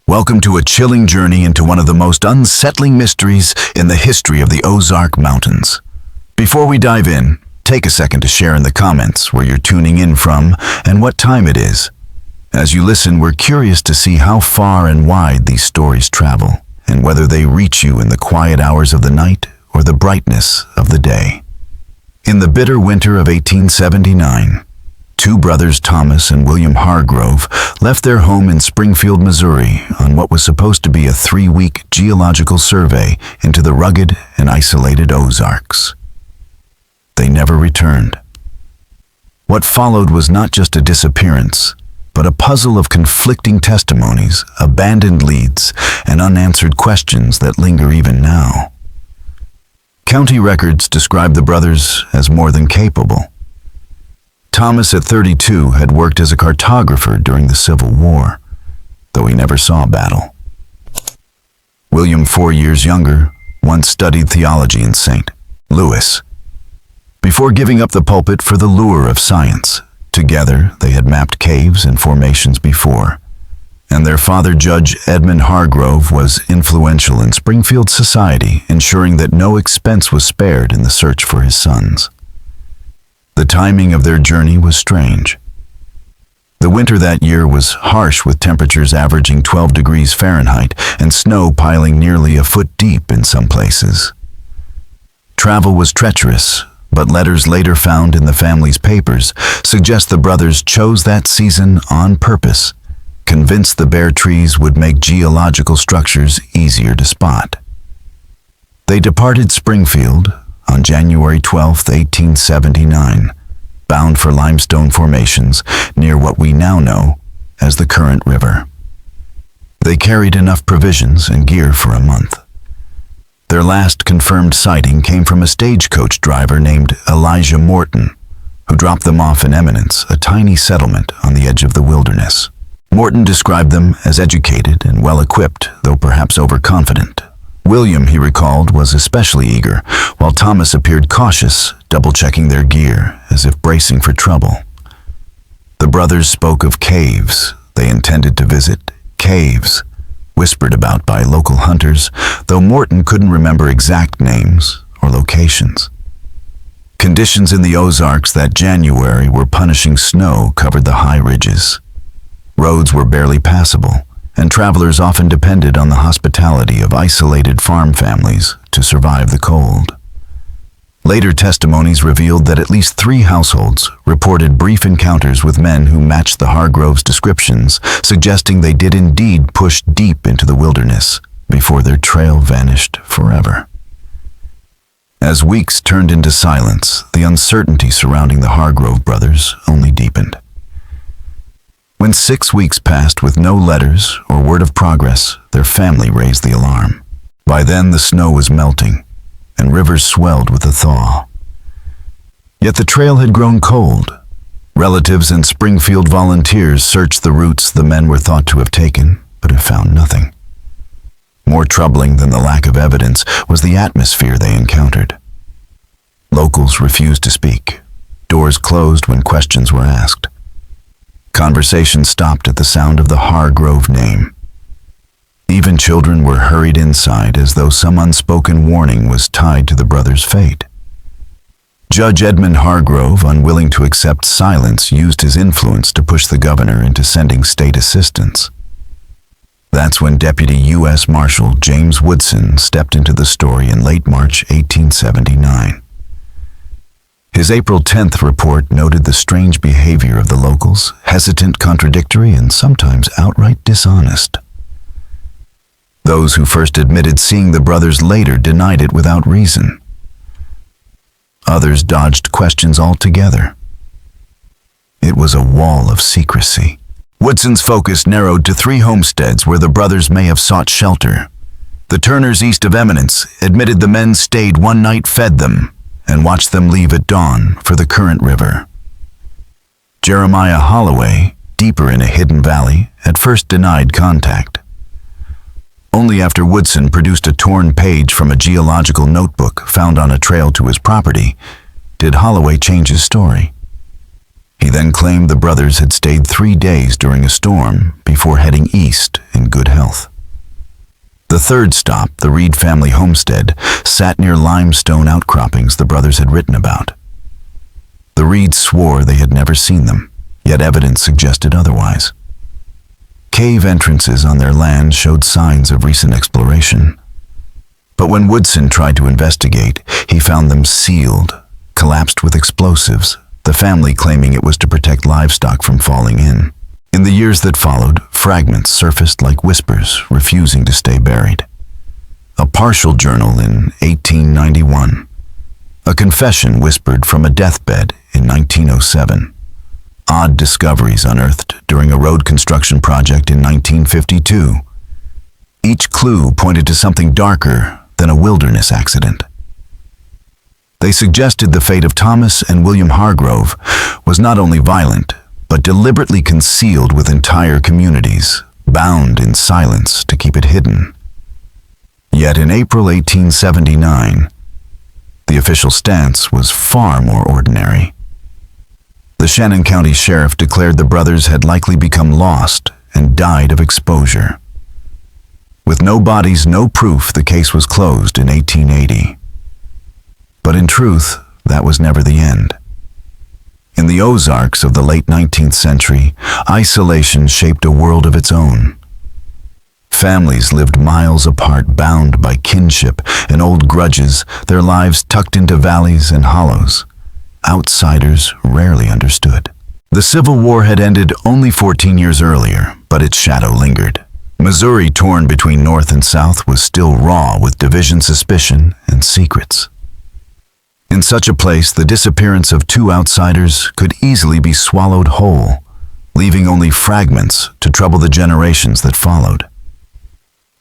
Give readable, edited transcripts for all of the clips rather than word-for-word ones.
Welcome to a chilling journey into one of the most unsettling mysteries in the history of the Ozark Mountains. Before we dive in, take a second to share in the comments where you're tuning in from and what time it is. As you listen, we're curious to see how far and wide these stories travel, and whether they reach you in the quiet hours of the night or the brightness of the day. In the bitter winter of 1879, two brothers Thomas and William Hargrove left their home in Springfield, Missouri on what was supposed to be a 3-week geological survey into the rugged and isolated Ozarks. They never returned. What followed was not just a disappearance, but a puzzle of conflicting testimonies, abandoned leads, and unanswered questions that linger even now. County records describe the brothers as more than capable. Thomas, at 32, had worked as a cartographer during the Civil War, though he never saw battle. William, 4 years younger, once studied theology in St. Louis, before giving up the pulpit for the lure of science. Together, they had mapped caves and formations before, and their father, Judge Edmund Hargrove, was influential in Springfield society, ensuring that no expense was spared in the search for his sons. The timing of their journey was strange. The winter that year was harsh, with temperatures averaging 12 degrees Fahrenheit and snow piling nearly a foot deep in some places. Travel was treacherous, but letters later found in the family's papers suggest the brothers chose that season on purpose, convinced the bare trees would make geological structures easier to spot. They departed Springfield on January 12, 1879, bound for limestone formations near what we now know as the Current River. They carried enough provisions and gear for a month. Their last confirmed sighting came from a stagecoach driver named Elijah Morton, who dropped them off in Eminence, a tiny settlement on the edge of the wilderness. Morton described them as educated and well-equipped, though perhaps overconfident. William, he recalled, was especially eager, while Thomas appeared cautious, double-checking their gear as if bracing for trouble. The brothers spoke of caves they intended to visit, caves whispered about by local hunters, though Morton couldn't remember exact names or locations. Conditions in the Ozarks that January were punishing. Snow covered the high ridges. Roads were barely passable, and travelers often depended on the hospitality of isolated farm families to survive the cold. Later testimonies revealed that at least 3 households reported brief encounters with men who matched the Hargroves' descriptions, suggesting they did indeed push deep into the wilderness before their trail vanished forever. As weeks turned into silence, the uncertainty surrounding the Hargrove brothers only deepened. When 6 weeks passed with no letters or word of progress, their family raised the alarm. By then, the snow was melting, and rivers swelled with the thaw. Yet the trail had grown cold. Relatives and Springfield volunteers searched the routes the men were thought to have taken, but have found nothing. More troubling than the lack of evidence was the atmosphere they encountered. Locals refused to speak. Doors closed when questions were asked. Conversation stopped at the sound of the Hargrove name. Even children were hurried inside as though some unspoken warning was tied to the brothers' fate. Judge Edmund Hargrove, unwilling to accept silence, used his influence to push the governor into sending state assistance. That's when Deputy U.S. Marshal James Woodson stepped into the story in late March 1879. His April 10th report noted the strange behavior of the locals, hesitant, contradictory, and sometimes outright dishonest. Those who first admitted seeing the brothers later denied it without reason. Others dodged questions altogether. It was a wall of secrecy. Woodson's focus narrowed to 3 homesteads where the brothers may have sought shelter. The Turners east of Eminence admitted the men stayed one night, fed them, and watched them leave at dawn for the Current River. Jeremiah Holloway, deeper in a hidden valley, at first denied contact. Only after Woodson produced a torn page from a geological notebook found on a trail to his property did Holloway change his story. He then claimed the brothers had stayed 3 days during a storm before heading east in good health. The third stop, the Reed family homestead, sat near limestone outcroppings the brothers had written about. The Reeds swore they had never seen them, yet evidence suggested otherwise. Cave entrances on their land showed signs of recent exploration. But when Woodson tried to investigate, he found them sealed, collapsed with explosives, the family claiming it was to protect livestock from falling in. In the years that followed, fragments surfaced like whispers, refusing to stay buried. A partial journal in 1891. A confession whispered from a deathbed in 1907. Odd discoveries unearthed during a road construction project in 1952. Each clue pointed to something darker than a wilderness accident. They suggested the fate of Thomas and William Hargrove was not only violent, but deliberately concealed with entire communities, bound in silence to keep it hidden. Yet in April 1879, the official stance was far more ordinary. The Shannon County Sheriff declared the brothers had likely become lost and died of exposure. With no bodies, no proof, the case was closed in 1880. But in truth, that was never the end. In the Ozarks of the late 19th century, isolation shaped a world of its own. Families lived miles apart, bound by kinship and old grudges, their lives tucked into valleys and hollows. Outsiders rarely understood. The Civil War had ended only 14 years earlier, but its shadow lingered. Missouri, torn between North and South, was still raw with division, suspicion, and secrets. In such a place, the disappearance of two outsiders could easily be swallowed whole, leaving only fragments to trouble the generations that followed.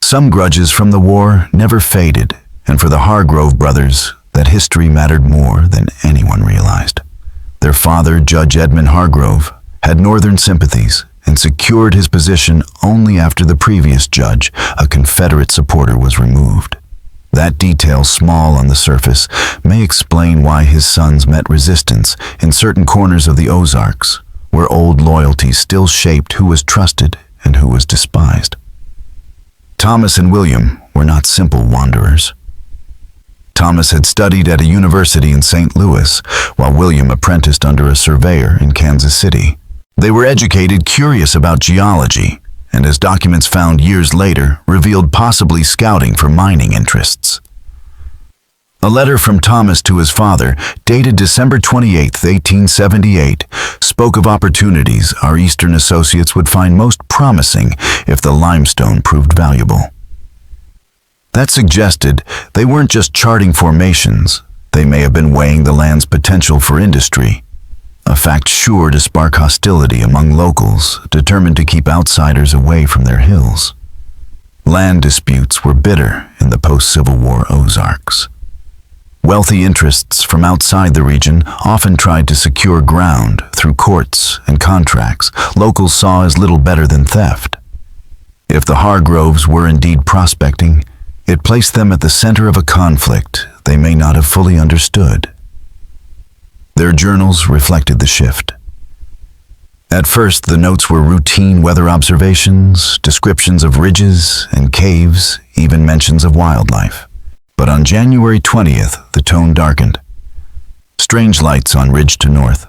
Some grudges from the war never faded, and for the Hargrove brothers, that history mattered more than anyone realized. Their father, Judge Edmund Hargrove, had Northern sympathies and secured his position only after the previous judge, a Confederate supporter, was removed. That detail, small on the surface, may explain why his sons met resistance in certain corners of the Ozarks, where old loyalties still shaped who was trusted and who was despised. Thomas and William were not simple wanderers. Thomas had studied at a university in St. Louis, while William apprenticed under a surveyor in Kansas City. They were educated, curious about geology, and as documents found years later, revealed possibly scouting for mining interests. A letter from Thomas to his father, dated December 28, 1878, spoke of opportunities our Eastern associates would find most promising if the limestone proved valuable. That suggested they weren't just charting formations, they may have been weighing the land's potential for industry, a fact sure to spark hostility among locals determined to keep outsiders away from their hills. Land disputes were bitter in the post-Civil War Ozarks. Wealthy interests from outside the region often tried to secure ground through courts and contracts locals saw as little better than theft. If the Hargroves were indeed prospecting, it placed them at the center of a conflict they may not have fully understood. Their journals reflected the shift. At first, the notes were routine weather observations, descriptions of ridges and caves, even mentions of wildlife. But on January 20th, the tone darkened. Strange lights on ridge to north.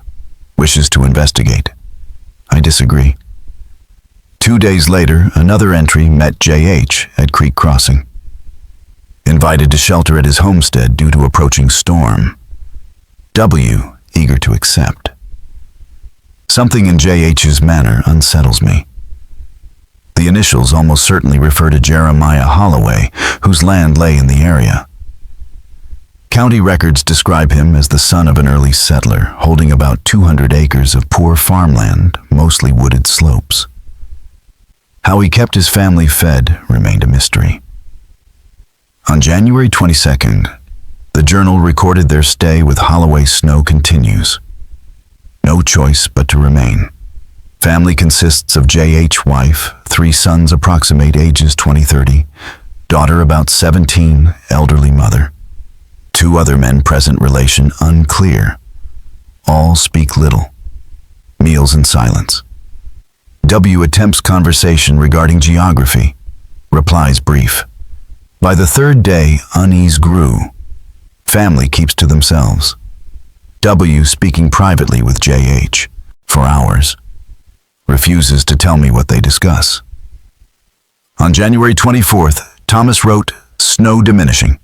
Wishes to investigate. I disagree. 2 days later, another entry met J.H. at Creek Crossing. Invited to shelter at his homestead due to approaching storm. W. eager to accept. Something in J.H.'s manner unsettles me. The initials almost certainly refer to Jeremiah Holloway, whose land lay in the area. County records describe him as the son of an early settler, holding about 200 acres of poor farmland, mostly wooded slopes. How he kept his family fed remained a mystery. On January 22nd, the Journal recorded their stay with Holloway Snow continues. No choice but to remain. Family consists of J.H. wife, 3 sons approximate ages 20-30, daughter about 17, elderly mother. 2 other men present, relation unclear. All speak little. Meals in silence. W attempts conversation regarding geography. Replies brief. By the third day, unease grew. Family keeps to themselves. W speaking privately with JH for hours. Refuses to tell me what they discuss. On January 24th, Thomas wrote, "Snow diminishing.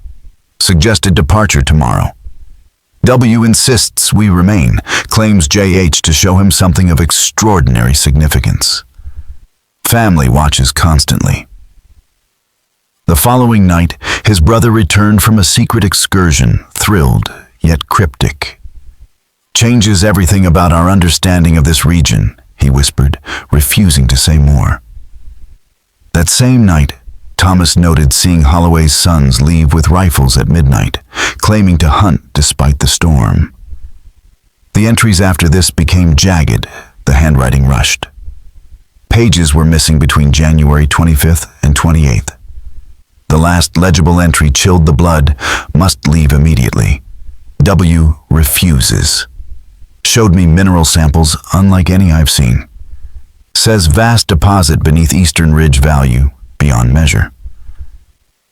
Suggested departure tomorrow." W insists we remain, claims JH to show him something of extraordinary significance. Family watches constantly. The following night, his brother returned from a secret excursion, thrilled, yet cryptic. "Changes everything about our understanding of this region," he whispered, refusing to say more. That same night, Thomas noted seeing Holloway's sons leave with rifles at midnight, claiming to hunt despite the storm. The entries after this became jagged, the handwriting rushed. Pages were missing between January 25th and 28th. The last legible entry chilled the blood, "Must leave immediately." W refuses. Showed me mineral samples unlike any I've seen. Says vast deposit beneath Eastern Ridge, value beyond measure.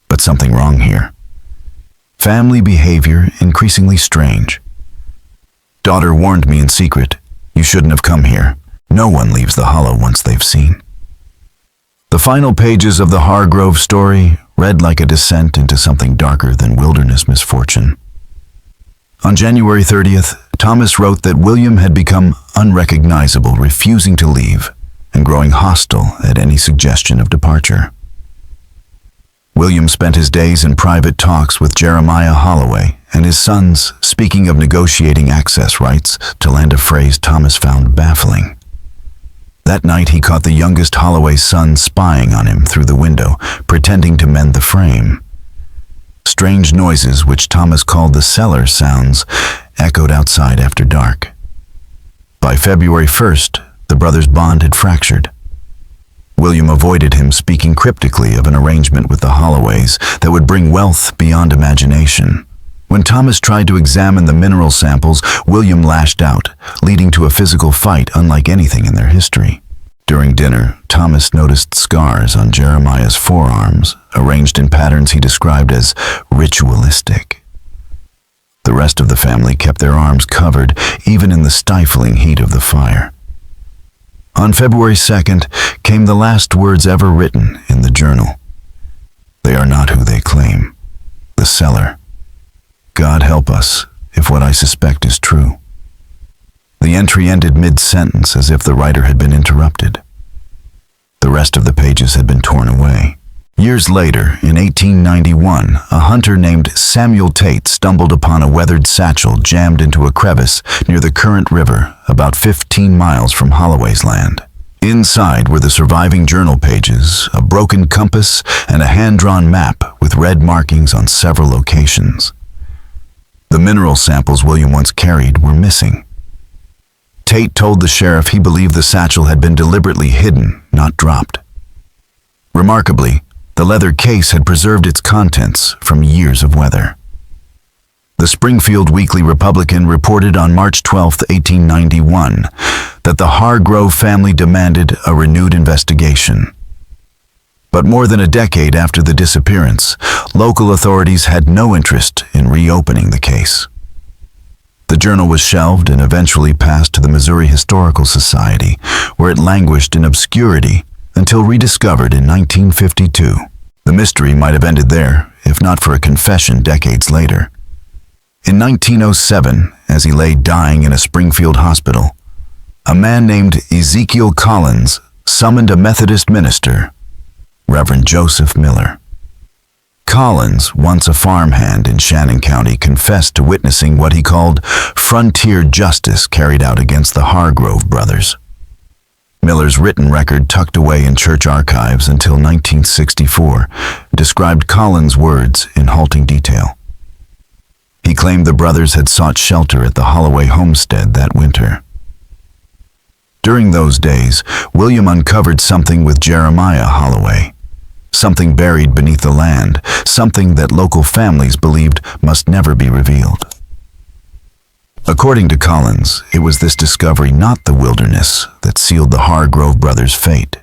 But something wrong here. Family behavior increasingly strange. Daughter warned me in secret, "You shouldn't have come here. No one leaves the hollow once they've seen." The final pages of the Hargrove story read like a descent into something darker than wilderness misfortune. On January 30th, Thomas wrote that William had become unrecognizable, refusing to leave, and growing hostile at any suggestion of departure. William spent his days in private talks with Jeremiah Holloway and his sons, speaking of negotiating access rights, to land a phrase Thomas found baffling. That night he caught the youngest Holloway's son spying on him through the window, pretending to mend the frame. Strange noises, which Thomas called the cellar sounds, echoed outside after dark. By February 1st, the brothers' bond had fractured. William avoided him, speaking cryptically of an arrangement with the Holloways that would bring wealth beyond imagination. When Thomas tried to examine the mineral samples, William lashed out, leading to a physical fight unlike anything in their history. During dinner, Thomas noticed scars on Jeremiah's forearms, arranged in patterns he described as ritualistic. The rest of the family kept their arms covered, even in the stifling heat of the fire. On February 2nd came the last words ever written in the journal. "They are not who they claim. The cellar. God help us if what I suspect is true." The entry ended mid-sentence as if the writer had been interrupted. The rest of the pages had been torn away. Years later, in 1891, a hunter named Samuel Tate stumbled upon a weathered satchel jammed into a crevice near the Current River, about 15 miles from Holloway's land. Inside were the surviving journal pages, a broken compass, and a hand-drawn map with red markings on several locations. The mineral samples William once carried were missing. Tate told the sheriff he believed the satchel had been deliberately hidden, not dropped. Remarkably, the leather case had preserved its contents from years of weather. The Springfield Weekly Republican reported on March 12, 1891, that the Hargrove family demanded a renewed investigation. But more than a decade after the disappearance, local authorities had no interest in reopening the case. The journal was shelved and eventually passed to the Missouri Historical Society, where it languished in obscurity until rediscovered in 1952. The mystery might have ended there, if not for a confession decades later. In 1907, as he lay dying in a Springfield hospital, a man named Ezekiel Collins summoned a Methodist minister, Reverend Joseph Miller. Collins, once a farmhand in Shannon County, confessed to witnessing what he called frontier justice carried out against the Hargrove brothers. Miller's written record, tucked away in church archives until 1964, described Collins' words in halting detail. He claimed the brothers had sought shelter at the Holloway homestead that winter. During those days, William uncovered something with Jeremiah Holloway. Something buried beneath the land, something that local families believed must never be revealed. According to Collins, it was this discovery, not the wilderness, that sealed the Hargrove brothers' fate.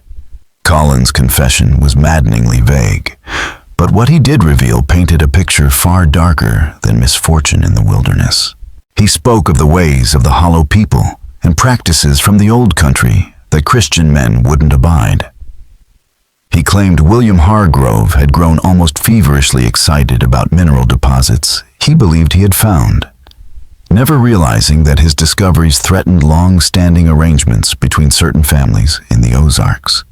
Collins' confession was maddeningly vague. But what he did reveal painted a picture far darker than misfortune in the wilderness. He spoke of the ways of the hollow people and practices from the old country that Christian men wouldn't abide. He claimed William Hargrove had grown almost feverishly excited about mineral deposits he believed he had found, never realizing that his discoveries threatened long-standing arrangements between certain families in the Ozarks.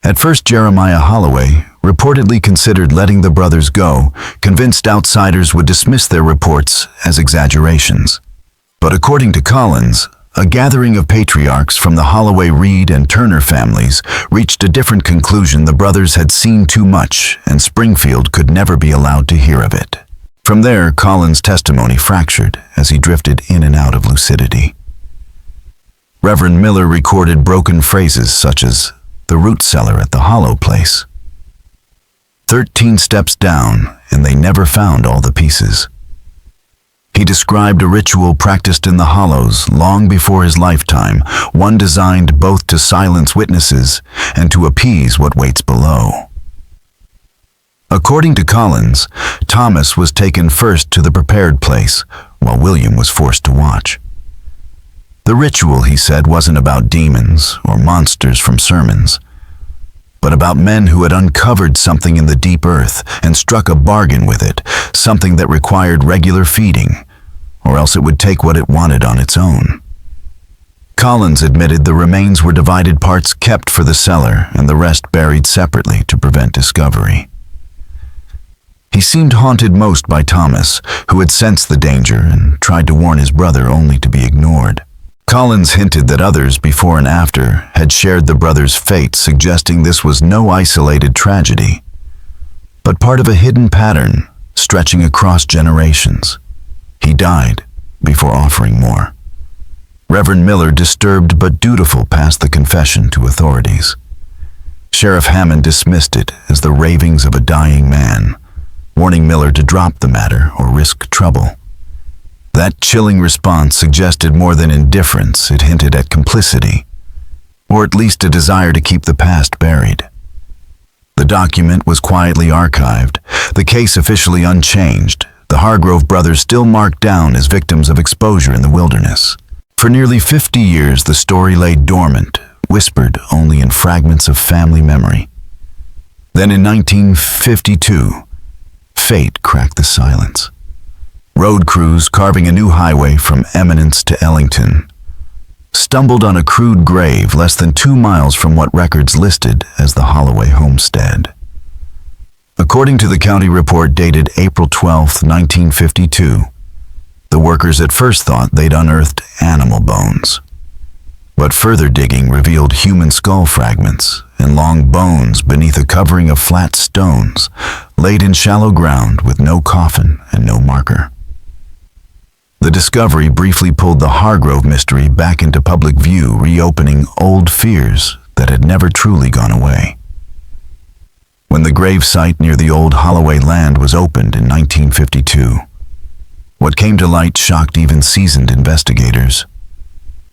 At first, Jeremiah Holloway reportedly considered letting the brothers go, convinced outsiders would dismiss their reports as exaggerations. But according to Collins, a gathering of patriarchs from the Holloway, Reed, and Turner families reached a different conclusion. The brothers had seen too much, and Springfield could never be allowed to hear of it. From there, Collins' testimony fractured as he drifted in and out of lucidity. Reverend Miller recorded broken phrases such as, "the root cellar at the Hollow place," 13 steps down, and they never found all the pieces. He described a ritual practiced in the Hollows long before his lifetime, one designed both to silence witnesses and to appease what waits below. According to Collins, Thomas was taken first to the prepared place, while William was forced to watch. The ritual, he said, wasn't about demons or monsters from sermons, but about men who had uncovered something in the deep earth and struck a bargain with it, something that required regular feeding, or else it would take what it wanted on its own. Collins admitted the remains were divided, parts kept for the cellar and the rest buried separately to prevent discovery. He seemed haunted most by Thomas, who had sensed the danger and tried to warn his brother only to be ignored. Collins hinted that others before and after had shared the brothers' fate, suggesting this was no isolated tragedy, but part of a hidden pattern stretching across generations. He died before offering more. Reverend Miller, disturbed but dutiful, passed the confession to authorities. Sheriff Hammond dismissed it as the ravings of a dying man, warning Miller to drop the matter or risk trouble. That chilling response suggested more than indifference. It hinted at complicity, or at least a desire to keep the past buried. The document was quietly archived, the case officially unchanged, the Hargrove brothers still marked down as victims of exposure in the wilderness. For nearly 50 years, the story lay dormant, whispered only in fragments of family memory. Then in 1952, fate cracked the silence. Road crews carving a new highway from Eminence to Ellington stumbled on a crude grave less than 2 miles from what records listed as the Holloway homestead. According to the county report dated April 12, 1952, the workers at first thought they'd unearthed animal bones. But further digging revealed human skull fragments and long bones beneath a covering of flat stones, laid in shallow ground with no coffin and no marker. The discovery briefly pulled the Hargrove mystery back into public view, reopening old fears that had never truly gone away. When the grave site near the old Holloway land was opened in 1952, what came to light shocked even seasoned investigators.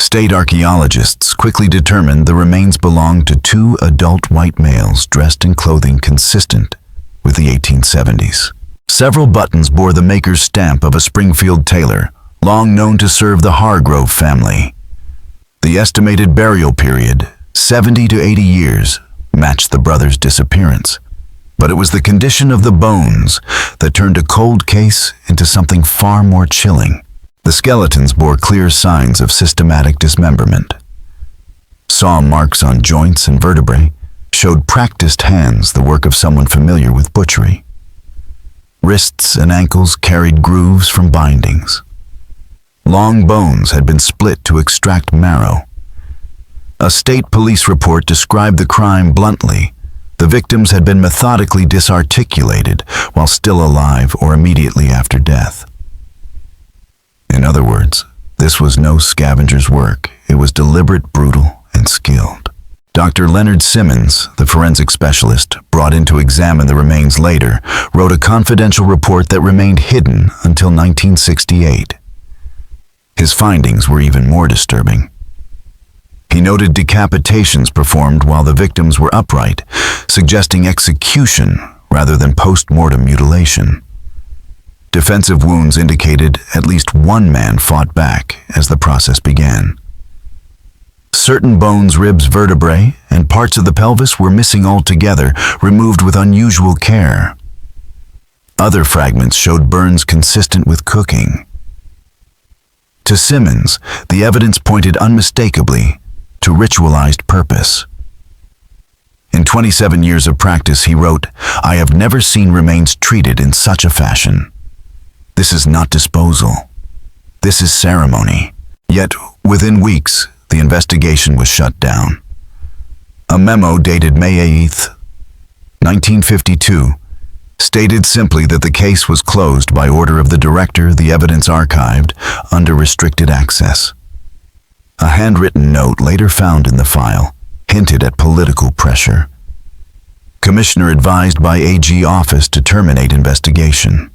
State archaeologists quickly determined the remains belonged to 2 adult white males dressed in clothing consistent with the 1870s. Several buttons bore the maker's stamp of a Springfield tailor, long known to serve the Hargrove family. The estimated burial period, 70 to 80 years, matched the brothers' disappearance. But it was the condition of the bones that turned a cold case into something far more chilling. The skeletons bore clear signs of systematic dismemberment. Saw marks on joints and vertebrae showed practiced hands, the work of someone familiar with butchery. Wrists and ankles carried grooves from bindings. Long bones had been split to extract marrow. A state police report described the crime bluntly. The victims had been methodically disarticulated while still alive or immediately after death. In other words, this was no scavenger's work. It was deliberate, brutal, and skilled. Dr. Leonard Simmons, the forensic specialist brought in to examine the remains later, wrote a confidential report that remained hidden until 1968. His findings were even more disturbing. He noted decapitations performed while the victims were upright, suggesting execution rather than post-mortem mutilation. Defensive wounds indicated at least one man fought back as the process began. Certain bones, ribs, vertebrae, and parts of the pelvis were missing altogether, removed with unusual care. Other fragments showed burns consistent with cooking. To Simmons, the evidence pointed unmistakably to ritualized purpose. In 27 years of practice, he wrote, "I have never seen remains treated in such a fashion. This is not disposal. This is ceremony." Yet, within weeks, the investigation was shut down. A memo dated May 8, 1952, stated simply that the case was closed by order of the director, the evidence archived under restricted access. A handwritten note later found in the file hinted at political pressure. Commissioner advised by AG office to terminate investigation.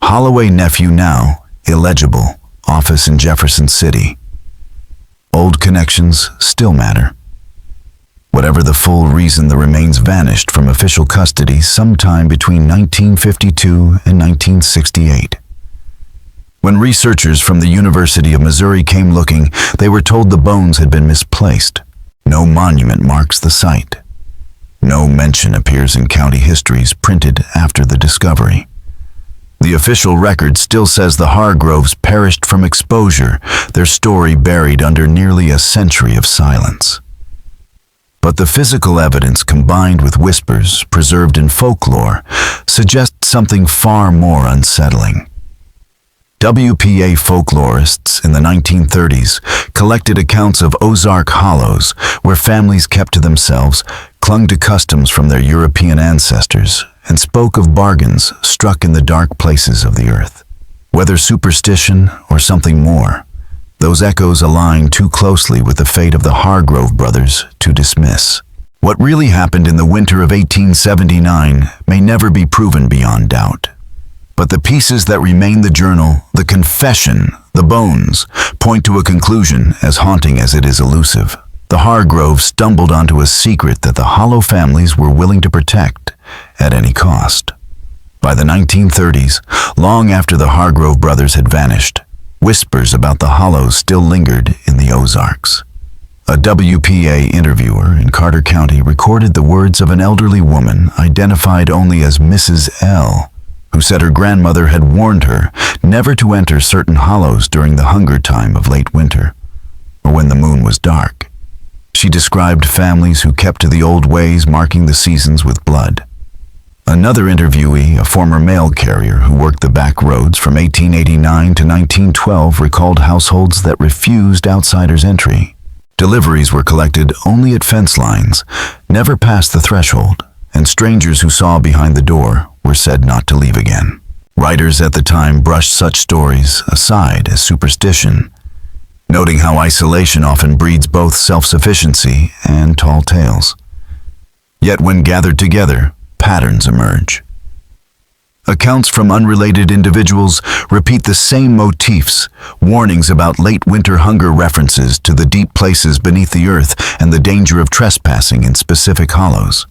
Holloway nephew now illegible, office in Jefferson City. Old connections still matter. Whatever the full reason, the remains vanished from official custody sometime between 1952 and 1968. When researchers from the University of Missouri came looking, they were told the bones had been misplaced. No monument marks the site. No mention appears in county histories printed after the discovery. The official record still says the Hargroves perished from exposure, their story buried under nearly a century of silence. But the physical evidence combined with whispers preserved in folklore suggests something far more unsettling. WPA folklorists in the 1930s collected accounts of Ozark hollows where families kept to themselves, clung to customs from their European ancestors, and spoke of bargains struck in the dark places of the earth. Whether superstition or something more, those echoes align too closely with the fate of the Hargrove brothers to dismiss. What really happened in the winter of 1879 may never be proven beyond doubt. But the pieces that remain, the journal, the confession, the bones, point to a conclusion as haunting as it is elusive. The Hargroves stumbled onto a secret that the Hollow families were willing to protect at any cost. By the 1930s, long after the Hargrove brothers had vanished, whispers about the Hollows still lingered in the Ozarks. A WPA interviewer in Carter County recorded the words of an elderly woman identified only as Mrs. L., who said her grandmother had warned her never to enter certain hollows during the hunger time of late winter, or when the moon was dark. She described families who kept to the old ways, marking the seasons with blood. Another interviewee, a former mail carrier who worked the back roads from 1889 to 1912, recalled households that refused outsiders entry. Deliveries were collected only at fence lines, never past the threshold, and strangers who saw behind the door were said not to leave again. Writers at the time brushed such stories aside as superstition, noting how isolation often breeds both self-sufficiency and tall tales. Yet when gathered together, patterns emerge. Accounts from unrelated individuals repeat the same motifs, warnings about late winter hunger, references to the deep places beneath the earth and the danger of trespassing in specific hollows.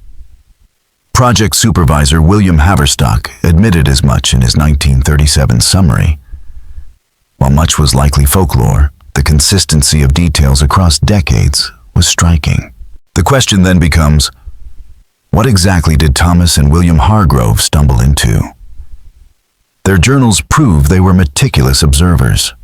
Project supervisor William Haverstock admitted as much in his 1937 summary. While much was likely folklore, the consistency of details across decades was striking. The question then becomes, what exactly did Thomas and William Hargrove stumble into? Their journals prove they were meticulous observers.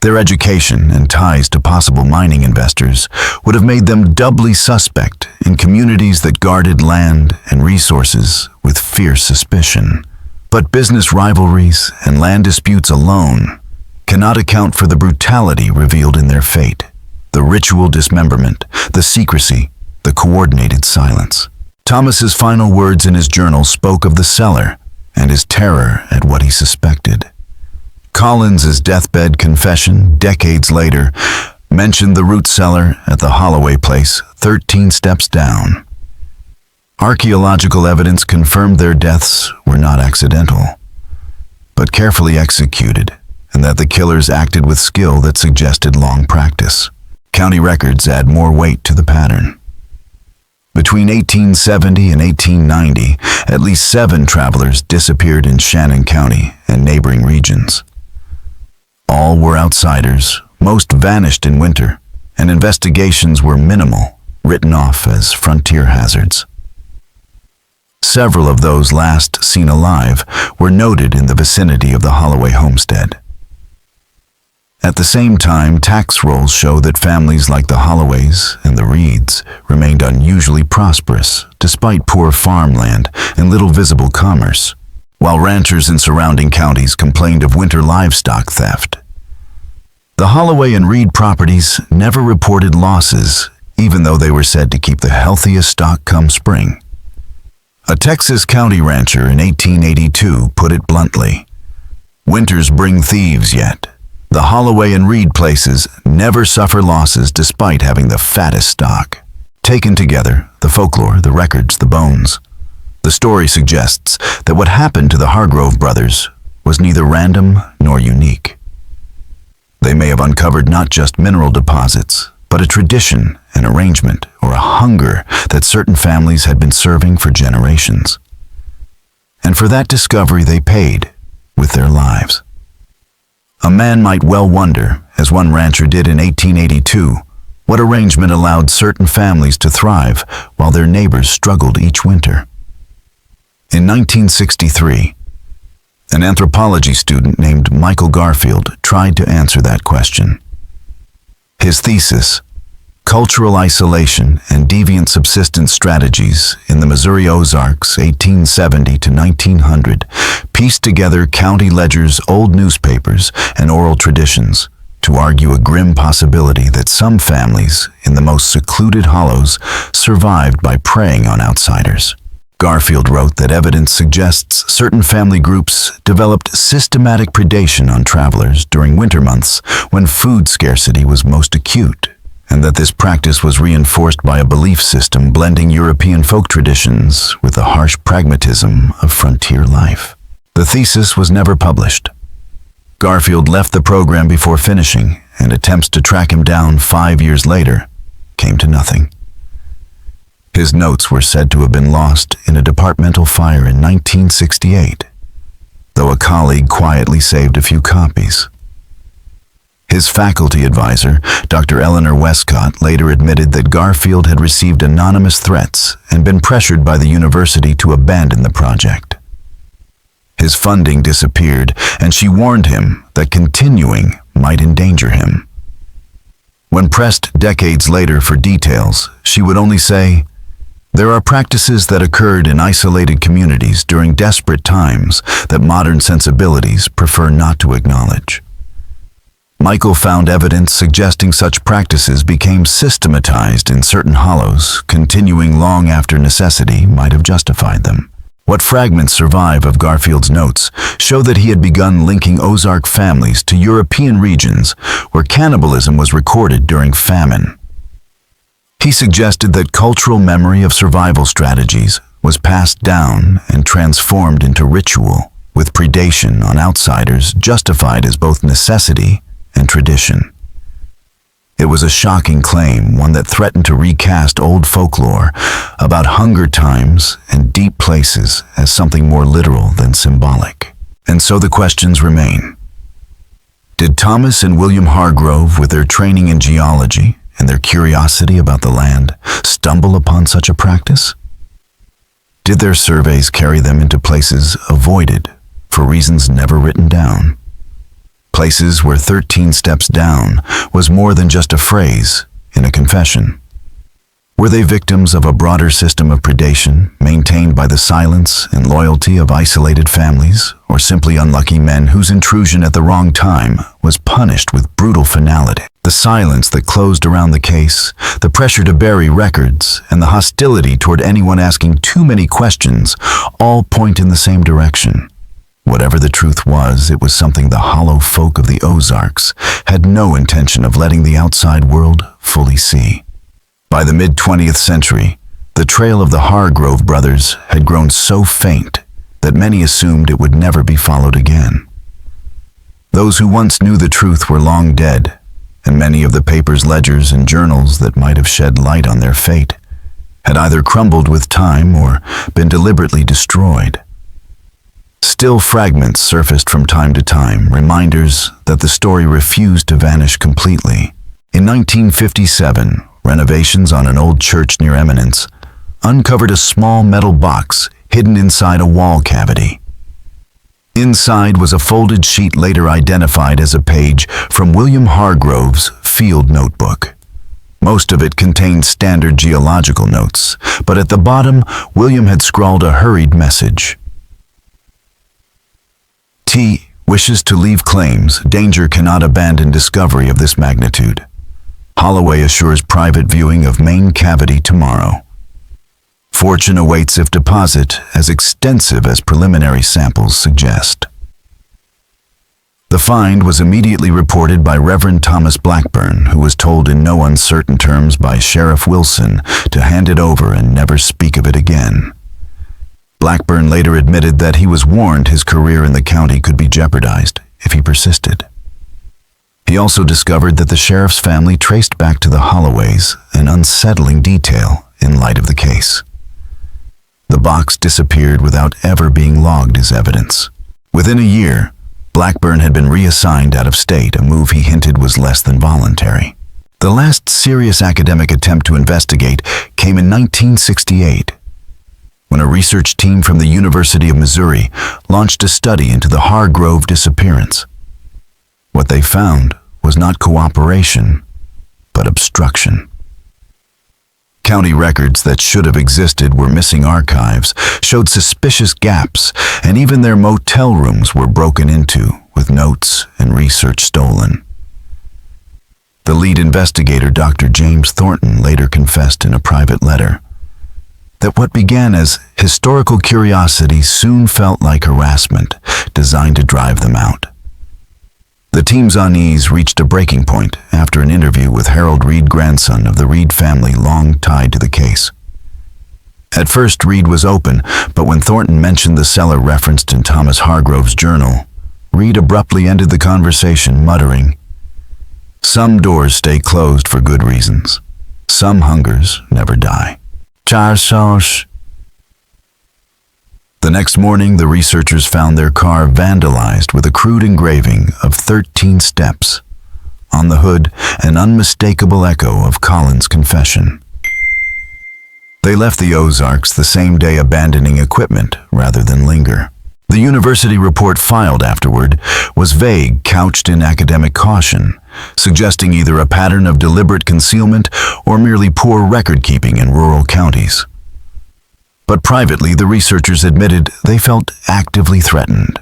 Their education and ties to possible mining investors would have made them doubly suspect in communities that guarded land and resources with fierce suspicion. But business rivalries and land disputes alone cannot account for the brutality revealed in their fate, the ritual dismemberment, the secrecy, the coordinated silence. Thomas's final words in his journal spoke of the cellar and his terror at what he suspected. Collins's deathbed confession, decades later, mentioned the root cellar at the Holloway place, 13 steps down. Archaeological evidence confirmed their deaths were not accidental, but carefully executed, and that the killers acted with skill that suggested long practice. County records add more weight to the pattern. Between 1870 and 1890, at least 7 travelers disappeared in Shannon County and neighboring regions. All were outsiders, most vanished in winter, and investigations were minimal, written off as frontier hazards. Several of those last seen alive were noted in the vicinity of the Holloway homestead. At the same time, tax rolls show that families like the Holloways and the Reeds remained unusually prosperous despite poor farmland and little visible commerce, while ranchers in surrounding counties complained of winter livestock theft. The Holloway and Reed properties never reported losses, even though they were said to keep the healthiest stock come spring. A Texas county rancher in 1882 put it bluntly, "Winters bring thieves yet. The Holloway and Reed places never suffer losses despite having the fattest stock." Taken together, the folklore, the records, the bones, the story suggests that what happened to the Hargrove brothers was neither random nor unique. They may have uncovered not just mineral deposits, but a tradition, an arrangement, or a hunger that certain families had been serving for generations. And for that discovery they paid with their lives. A man might well wonder, as one rancher did in 1882, what arrangement allowed certain families to thrive while their neighbors struggled each winter. In 1963, an anthropology student named Michael Garfield tried to answer that question. His thesis, Cultural Isolation and Deviant Subsistence Strategies in the Missouri Ozarks 1870 to 1900, pieced together county ledgers, old newspapers, and oral traditions to argue a grim possibility that some families in the most secluded hollows survived by preying on outsiders. Garfield wrote that evidence suggests certain family groups developed systematic predation on travelers during winter months when food scarcity was most acute, and that this practice was reinforced by a belief system blending European folk traditions with the harsh pragmatism of frontier life. The thesis was never published. Garfield left the program before finishing, and attempts to track him down 5 years later came to nothing. His notes were said to have been lost in a departmental fire in 1968, though a colleague quietly saved a few copies. His faculty advisor, Dr. Eleanor Westcott, later admitted that Garfield had received anonymous threats and been pressured by the university to abandon the project. His funding disappeared, and she warned him that continuing might endanger him. When pressed decades later for details, she would only say, "There are practices that occurred in isolated communities during desperate times that modern sensibilities prefer not to acknowledge." Michael found evidence suggesting such practices became systematized in certain hollows, continuing long after necessity might have justified them. What fragments survive of Garfield's notes show that he had begun linking Ozark families to European regions where cannibalism was recorded during famine. He suggested that cultural memory of survival strategies was passed down and transformed into ritual, with predation on outsiders justified as both necessity and tradition. It was a shocking claim, one that threatened to recast old folklore about hunger times and deep places as something more literal than symbolic. And so the questions remain. Did Thomas and William Hargrove, with their training in geology and their curiosity about the land, stumble upon such a practice? Did their surveys carry them into places avoided for reasons never written down? Places where 13 steps down was more than just a phrase in a confession. Were they victims of a broader system of predation maintained by the silence and loyalty of isolated families, or simply unlucky men whose intrusion at the wrong time was punished with brutal finality? The silence that closed around the case, the pressure to bury records, and the hostility toward anyone asking too many questions all point in the same direction. Whatever the truth was, it was something the hollow folk of the Ozarks had no intention of letting the outside world fully see. By the mid-20th century, the trail of the Hargrove brothers had grown so faint that many assumed it would never be followed again. Those who once knew the truth were long dead, and many of the paper's ledgers and journals that might have shed light on their fate had either crumbled with time or been deliberately destroyed. Still fragments surfaced from time to time, reminders that the story refused to vanish completely. In 1957, renovations on an old church near Eminence uncovered a small metal box hidden inside a wall cavity. Inside was a folded sheet later identified as a page from William Hargrove's field notebook. Most of it contained standard geological notes, but at the bottom, William had scrawled a hurried message. T. wishes to leave claims. Danger cannot abandon discovery of this magnitude. Holloway assures private viewing of main cavity tomorrow. Fortune awaits if deposit as extensive as preliminary samples suggest. The find was immediately reported by Reverend Thomas Blackburn, who was told in no uncertain terms by Sheriff Wilson to hand it over and never speak of it again. Blackburn later admitted that he was warned his career in the county could be jeopardized if he persisted. He also discovered that the sheriff's family traced back to the Holloways, an unsettling detail in light of the case. The box disappeared without ever being logged as evidence. Within a year, Blackburn had been reassigned out of state, a move he hinted was less than voluntary. The last serious academic attempt to investigate came in 1968, when a research team from the University of Missouri launched a study into the Hargrove disappearance. What they found was not cooperation, but obstruction. County records that should have existed were missing, archives showed suspicious gaps, and even their motel rooms were broken into, with notes and research stolen. The lead investigator, Dr. James Thornton, later confessed in a private letter that what began as historical curiosity soon felt like harassment designed to drive them out. The team's unease reached a breaking point after an interview with Harold Reed, grandson of the Reed family long tied to the case. At first, Reed was open, but when Thornton mentioned the cellar referenced in Thomas Hargrove's journal, Reed abruptly ended the conversation, muttering, "Some doors stay closed for good reasons. Some hungers never die." The next morning, the researchers found their car vandalized with a crude engraving of 13 steps. On the hood, an unmistakable echo of Colin's confession. They left the Ozarks the same day, abandoning equipment rather than linger. The university report filed afterward was vague, couched in academic caution, suggesting either a pattern of deliberate concealment or merely poor record-keeping in rural counties. But privately, the researchers admitted they felt actively threatened.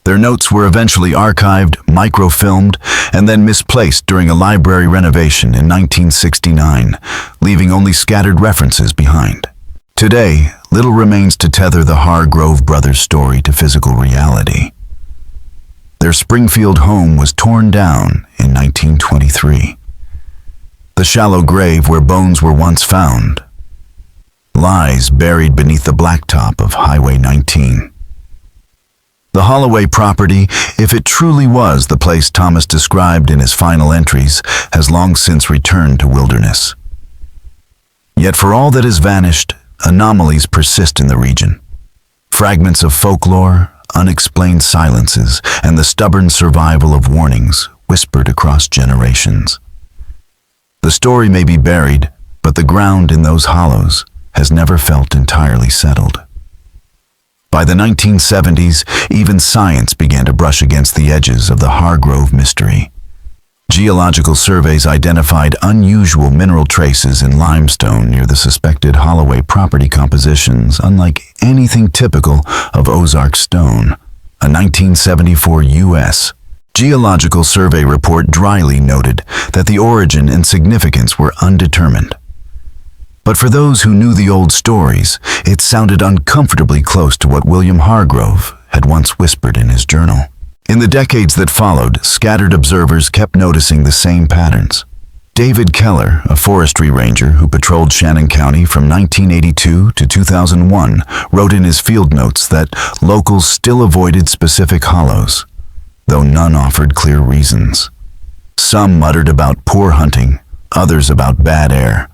Their notes were eventually archived, microfilmed, and then misplaced during a library renovation in 1969, leaving only scattered references behind. Today, little remains to tether the Hargrove brothers' story to physical reality. Their Springfield home was torn down in 1923. The shallow grave where bones were once found lies buried beneath the blacktop of Highway 19. The Holloway property, if it truly was the place Thomas described in his final entries, has long since returned to wilderness. Yet for all that has vanished, anomalies persist in the region. Fragments of folklore, unexplained silences, and the stubborn survival of warnings whispered across generations. The story may be buried, but the ground in those hollows has never felt entirely settled. By the 1970s, even science began to brush against the edges of the Hargrove mystery. Geological surveys identified unusual mineral traces in limestone near the suspected Holloway property compositions, unlike anything typical of Ozark stone. A 1974 U.S. Geological Survey report dryly noted that the origin and significance were undetermined. But for those who knew the old stories, it sounded uncomfortably close to what William Hargrove had once whispered in his journal. In the decades that followed, scattered observers kept noticing the same patterns. David Keller, a forestry ranger who patrolled Shannon County from 1982 to 2001, wrote in his field notes that locals still avoided specific hollows, though none offered clear reasons. Some muttered about poor hunting, others about bad air.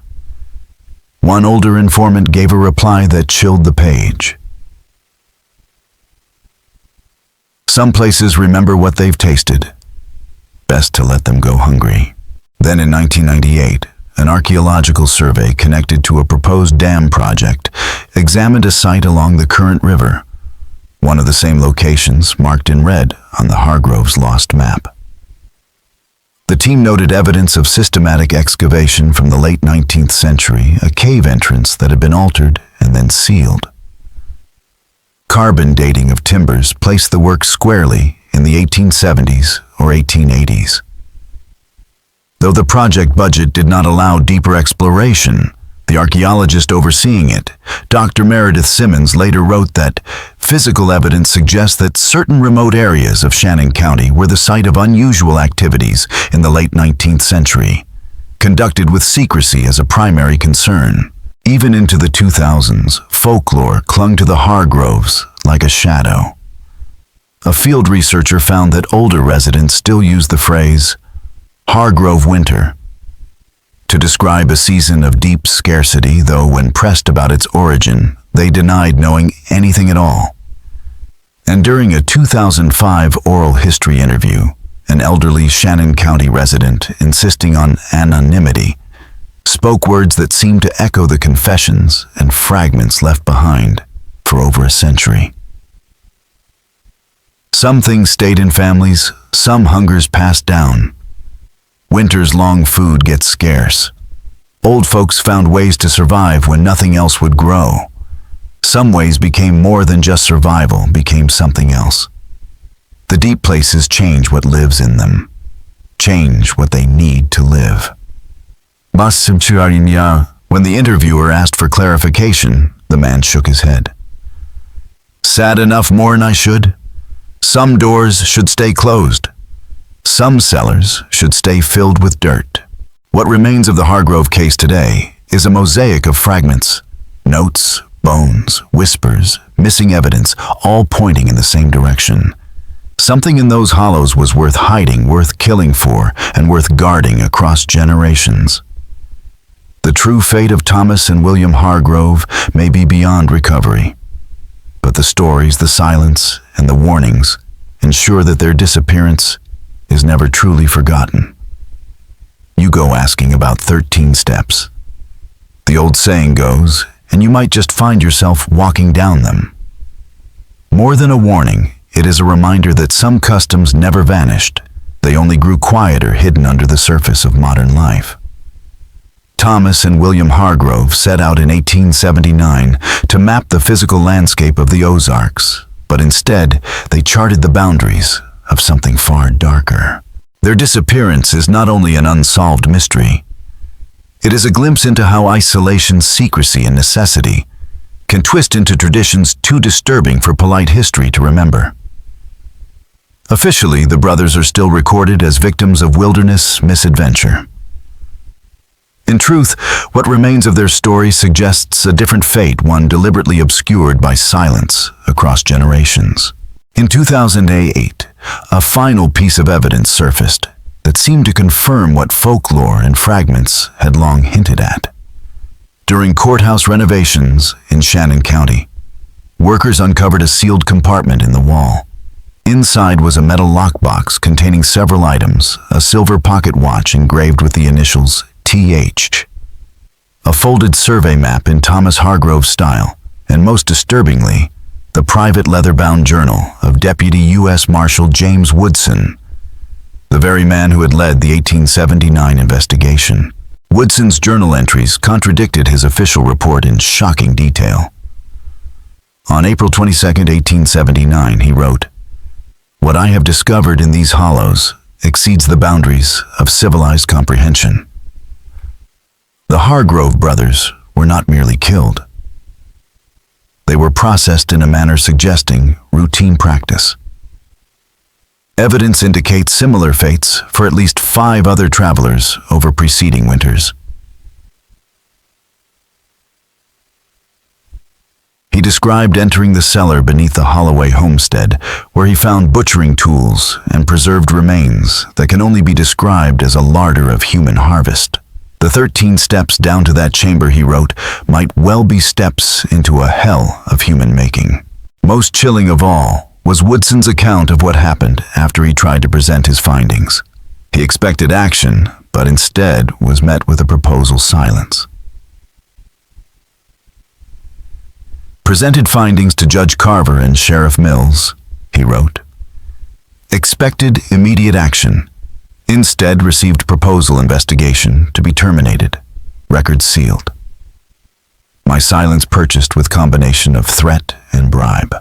One older informant gave a reply that chilled the page. Some places remember what they've tasted. Best to let them go hungry. Then in 1998, an archaeological survey connected to a proposed dam project examined a site along the current river, one of the same locations marked in red on the Hargroves lost map. The team noted evidence of systematic excavation from the late 19th century, a cave entrance that had been altered and then sealed. Carbon dating of timbers placed the work squarely in the 1870s or 1880s. Though the project budget did not allow deeper exploration, the archaeologist overseeing it, Dr. Meredith Simmons, later wrote that physical evidence suggests that certain remote areas of Shannon County were the site of unusual activities in the late 19th century, conducted with secrecy as a primary concern. Even into the 2000s, folklore clung to the Hargroves like a shadow. A field researcher found that older residents still use the phrase Hargrove winter to describe a season of deep scarcity, though when pressed about its origin, they denied knowing anything at all. And during a 2005 oral history interview, an elderly Shannon County resident, insisting on anonymity, spoke words that seemed to echo the confessions and fragments left behind for over a century. Some things stayed in families, some hungers passed down. Winter's long food gets scarce. Old folks found ways to survive when nothing else would grow. Some ways became more than just survival, became something else. The deep places change what lives in them, change what they need to live. When the interviewer asked for clarification, the man shook his head. Sad enough more'n I should. Some doors should stay closed. Some cellars should stay filled with dirt. What remains of the Hargrove case today is a mosaic of fragments, notes, bones, whispers, missing evidence, all pointing in the same direction. Something in those hollows was worth hiding, worth killing for, and worth guarding across generations. The true fate of Thomas and William Hargrove may be beyond recovery, but the stories, the silence, and the warnings ensure that their disappearance is never truly forgotten. You go asking about 13 steps. The old saying goes, and you might just find yourself walking down them. More than a warning, it is a reminder that some customs never vanished. They only grew quieter, hidden under the surface of modern life. Thomas and William Hargrove set out in 1879 to map the physical landscape of the Ozarks, but instead they charted the boundaries of something far darker. Their disappearance is not only an unsolved mystery, it is a glimpse into how isolation, secrecy, and necessity can twist into traditions too disturbing for polite history to remember. Officially, the brothers are still recorded as victims of wilderness misadventure. In truth, what remains of their story suggests a different fate, one deliberately obscured by silence across generations. In 2008, a final piece of evidence surfaced that seemed to confirm what folklore and fragments had long hinted at. During courthouse renovations in Shannon County, workers uncovered a sealed compartment in the wall. Inside was a metal lockbox containing several items, a silver pocket watch engraved with the initials TH, a folded survey map in Thomas Hargrove style, and most disturbingly, the private leather-bound journal of Deputy U.S. Marshal James Woodson, the very man who had led the 1879 investigation. Woodson's journal entries contradicted his official report in shocking detail. On April 22, 1879, he wrote, "What I have discovered in these hollows exceeds the boundaries of civilized comprehension." The Hargrove brothers were not merely killed. They were processed in a manner suggesting routine practice. Evidence indicates similar fates for at least 5 other travelers over preceding winters. He described entering the cellar beneath the Holloway homestead, where he found butchering tools and preserved remains that can only be described as a larder of human harvest. The 13 steps down to that chamber, he wrote, might well be steps into a hell of human making. Most chilling of all was Woodson's account of what happened after he tried to present his findings. He expected action, but instead was met with a proposal silence. Presented findings to Judge Carver and Sheriff Mills, he wrote. Expected immediate action. Instead received proposal investigation to be terminated. Record sealed. My silence purchased with combination of threat and bribe.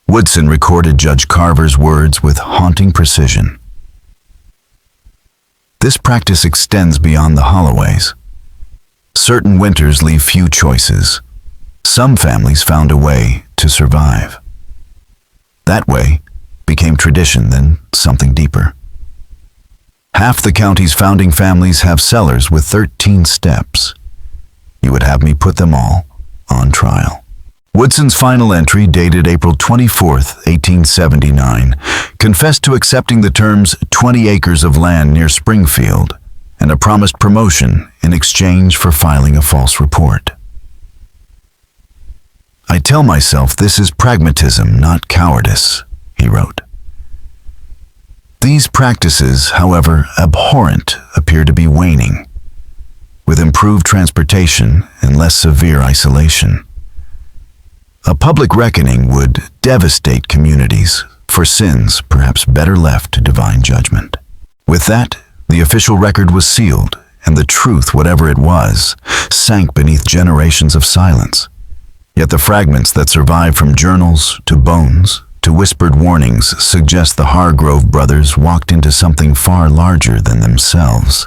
Woodson recorded Judge Carver's words with haunting precision. This practice extends beyond the Holloways. Certain winters leave few choices. Some families found a way to survive. That way became tradition, then something deeper. Half the county's founding families have cellars with 13 steps. You would have me put them all on trial. Woodson's final entry, dated April 24, 1879, confessed to accepting the terms 20 acres of land near Springfield and a promised promotion in exchange for filing a false report. I tell myself this is pragmatism, not cowardice, he wrote. These practices, however abhorrent, appear to be waning, with improved transportation and less severe isolation. A public reckoning would devastate communities for sins perhaps better left to divine judgment. With that, the official record was sealed, and the truth, whatever it was, sank beneath generations of silence. Yet the fragments that survive from journals to bones to whispered warnings suggest the Hargrove brothers walked into something far larger than themselves.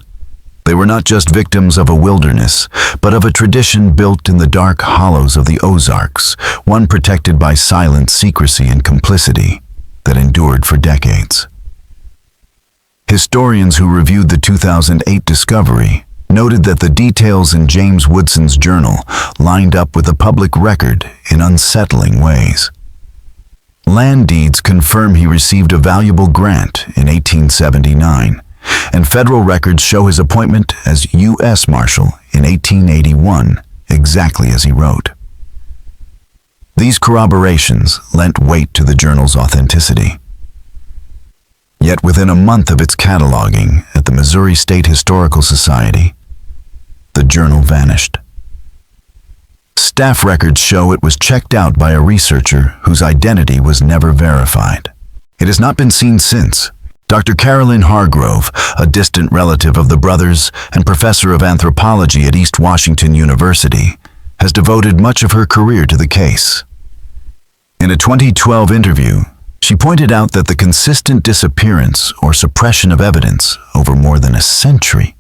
They were not just victims of a wilderness, but of a tradition built in the dark hollows of the Ozarks, one protected by silent secrecy and complicity that endured for decades. Historians who reviewed the 2008 discovery noted that the details in James Woodson's journal lined up with the public record in unsettling ways. Land deeds confirm he received a valuable grant in 1879, and federal records show his appointment as U.S. Marshal in 1881, exactly as he wrote. These corroborations lent weight to the journal's authenticity. Yet within a month of its cataloging at the Missouri State Historical Society, the journal vanished. Staff records show it was checked out by a researcher whose identity was never verified. It has not been seen since. Dr. Carolyn Hargrove, a distant relative of the brothers and professor of anthropology at East Washington University, has devoted much of her career to the case. In a 2012 interview, she pointed out that the consistent disappearance or suppression of evidence over more than a century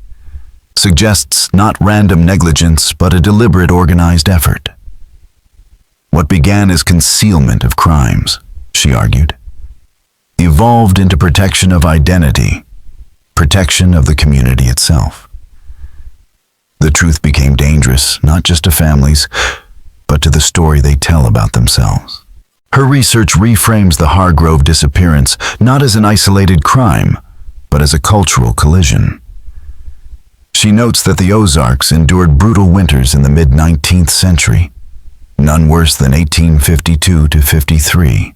suggests not random negligence but a deliberate, organized effort. What began as concealment of crimes, she argued, evolved into protection of identity, protection of the community itself. The truth became dangerous, not just to families, but to the story they tell about themselves. Her research reframes the Hargrove disappearance not as an isolated crime, but as a cultural collision. She notes that the Ozarks endured brutal winters in the mid-19th century, none worse than 1852 to 53,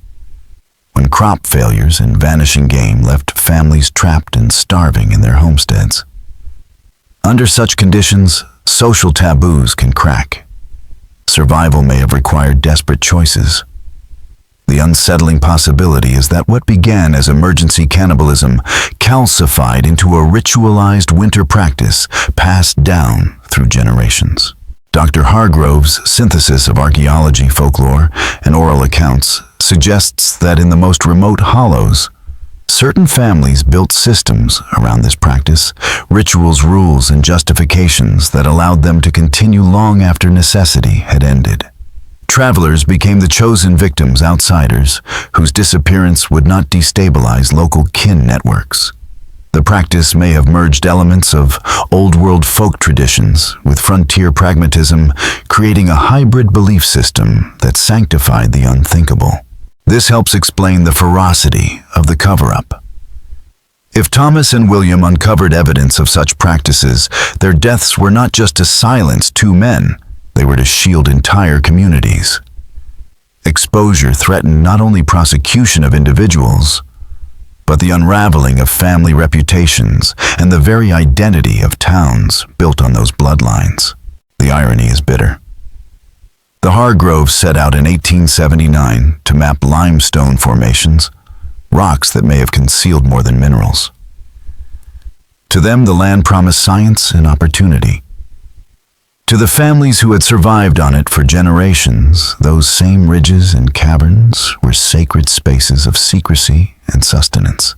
when crop failures and vanishing game left families trapped and starving in their homesteads. Under such conditions, social taboos can crack. Survival may have required desperate choices. The unsettling possibility is that what began as emergency cannibalism calcified into a ritualized winter practice passed down through generations. Dr. Hargrove's synthesis of archaeology, folklore, and oral accounts suggests that in the most remote hollows, certain families built systems around this practice, rituals, rules, and justifications that allowed them to continue long after necessity had ended. Travelers became the chosen victims, outsiders, whose disappearance would not destabilize local kin networks. The practice may have merged elements of old-world folk traditions with frontier pragmatism, creating a hybrid belief system that sanctified the unthinkable. This helps explain the ferocity of the cover-up. If Thomas and William uncovered evidence of such practices, their deaths were not just to silence two men, they were to shield entire communities. Exposure threatened not only prosecution of individuals, but the unraveling of family reputations and the very identity of towns built on those bloodlines. The irony is bitter. The Hargroves set out in 1879 to map limestone formations, rocks that may have concealed more than minerals. To them, the land promised science and opportunity. To the families who had survived on it for generations, those same ridges and caverns were sacred spaces of secrecy and sustenance.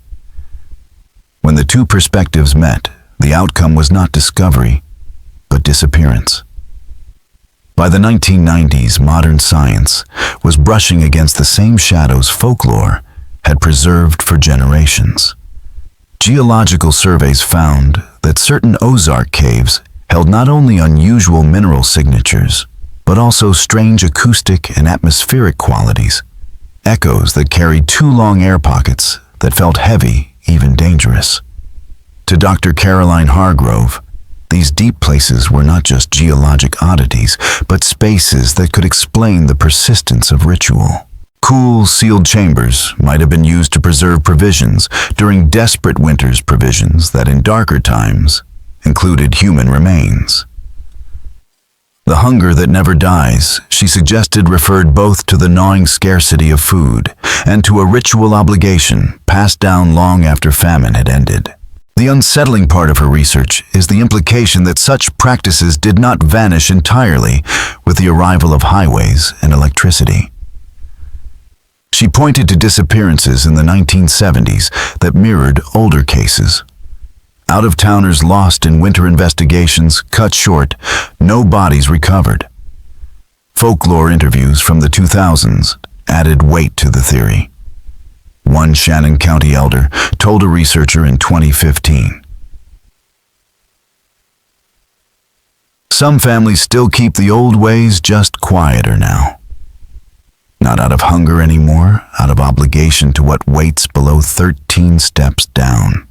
When the two perspectives met, the outcome was not discovery, but disappearance. By the 1990s, modern science was brushing against the same shadows folklore had preserved for generations. Geological surveys found that certain Ozark caves held not only unusual mineral signatures, but also strange acoustic and atmospheric qualities, echoes that carried two long air pockets that felt heavy, even dangerous. To Dr. Caroline Hargrove, these deep places were not just geologic oddities, but spaces that could explain the persistence of ritual. Cool, sealed chambers might have been used to preserve provisions during desperate winters, provisions that in darker times included human remains. The hunger that never dies, she suggested, referred both to the gnawing scarcity of food and to a ritual obligation passed down long after famine had ended. The unsettling part of her research is the implication that such practices did not vanish entirely with the arrival of highways and electricity. She pointed to disappearances in the 1970s that mirrored older cases. Out-of-towners lost in winter investigations cut short, no bodies recovered. Folklore interviews from the 2000s added weight to the theory. One Shannon County elder told a researcher in 2015, "Some families still keep the old ways, just quieter now. Not out of hunger anymore, out of obligation to what waits below 13 steps down.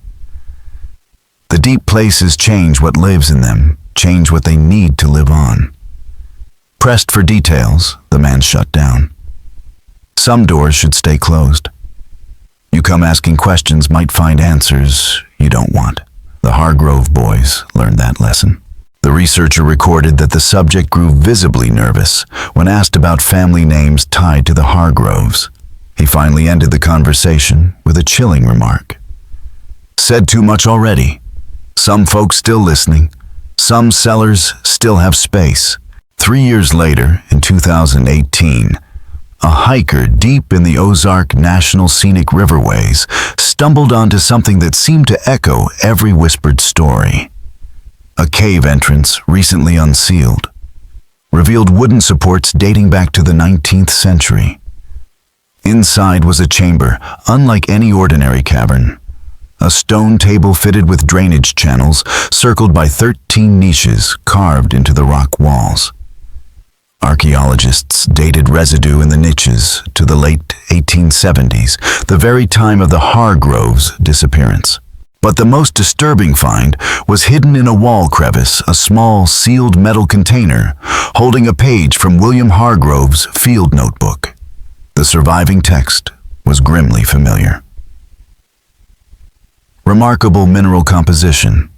The deep places change what lives in them, change what they need to live on." Pressed for details, the man shut down. Some doors should stay closed. You come asking questions, might find answers you don't want. The Hargrove boys learned that lesson. The researcher recorded that the subject grew visibly nervous when asked about family names tied to the Hargroves. He finally ended the conversation with a chilling remark. "Said too much already. Some folks still listening. Some sellers still have space." 3 years later, in 2018, a hiker deep in the Ozark National Scenic Riverways stumbled onto something that seemed to echo every whispered story. A cave entrance, recently unsealed, revealed wooden supports dating back to the 19th century. Inside was a chamber unlike any ordinary cavern. A stone table fitted with drainage channels circled by 13 niches carved into the rock walls. Archaeologists dated residue in the niches to the late 1870s, the very time of the Hargroves' disappearance. But the most disturbing find was hidden in a wall crevice, a small sealed metal container holding a page from William Hargrove's field notebook. The surviving text was grimly familiar. Remarkable mineral composition,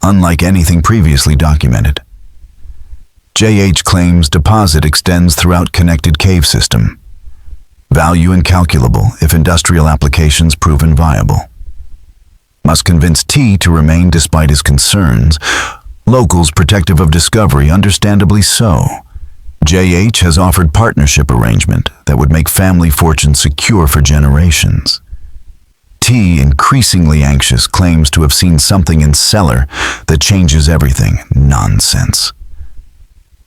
unlike anything previously documented. J.H. claims deposit extends throughout connected cave system. Value incalculable if industrial applications proven viable. Must convince T to remain despite his concerns. Locals protective of discovery, understandably so. J.H. has offered partnership arrangement that would make family fortune secure for generations. T, increasingly anxious, claims to have seen something in cellar that changes everything. Nonsense.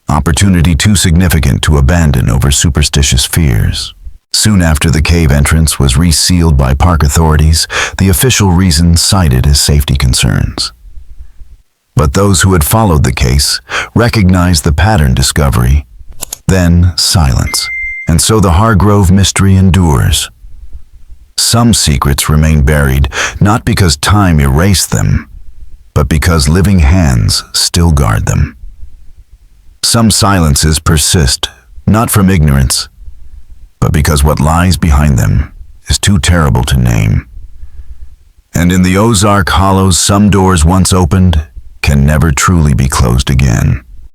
Opportunity too significant to abandon over superstitious fears. Soon after the cave entrance was resealed by park authorities, the official reason cited as safety concerns. But those who had followed the case recognized the pattern discovery, then silence. And so the Hargrove mystery endures. Some secrets remain buried, not because time erased them, but because living hands still guard them. Some silences persist, not from ignorance, but because what lies behind them is too terrible to name. And in the Ozark hollows, some doors once opened can never truly be closed again.